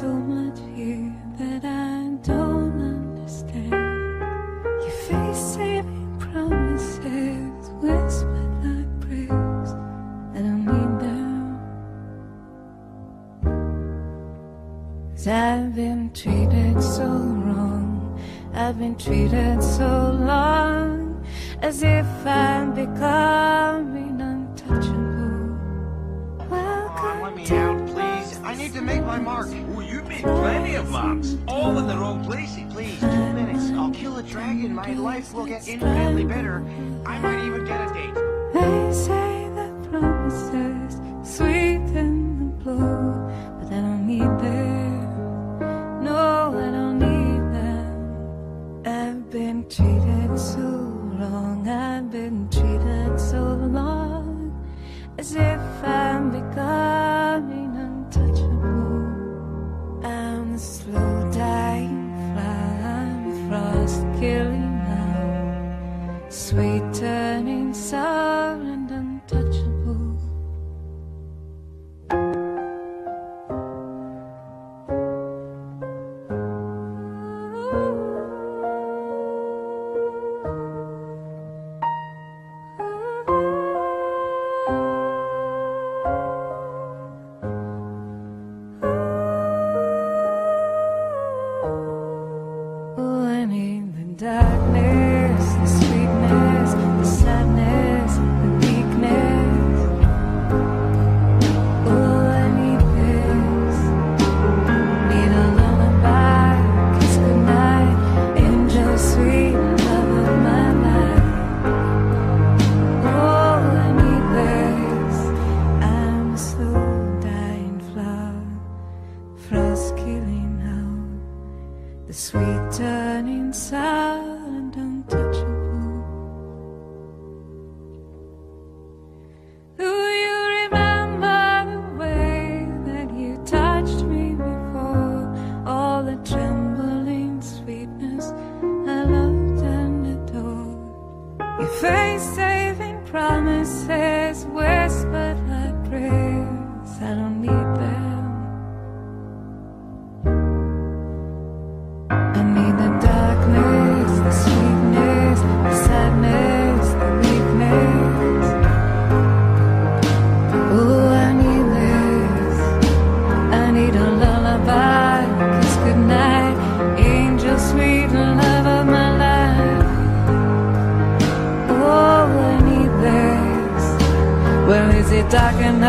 so much here that I don't understand. Your face saving promises, whispered like prayers. I don't need them. 'Cause I've been treated so wrong, I've been treated so long, as if I'm becoming untouchable. Welcome, let me out, please. I need to make my mark. Oh, you made plenty of marks, all in the wrong places. Please, 2 minutes. I'll kill a dragon. My life will get infinitely better. I might even get a date. They say that promises sweeten the blow, but I don't need them. No, I don't need them. I've been treated so wrong, I've been treated so long, as if I'm becoming untouchable. I'm a slow dying fly, I'm a frost killing now, sweet turning sour and untouchable. Oh, I need the darkness, the sweetness, the sadness, the weakness. Oh, I need this. Need a lullaby, kiss goodnight, angel sweet, love of my life. Oh, I need this. I'm a slow dying flower, frost killing out, the sweet turning sour and untouchable. Do you remember the way that you touched me before? All the trembling sweetness I loved and adored. Your face saving promises, whispered like prayers. I don't need them. I need the darkness, the sweetness, the sadness, the weakness. Oh, I need this. I need a lullaby, kiss goodnight, angel sweet, love of my life. Oh, I need this. Well, is it dark enough?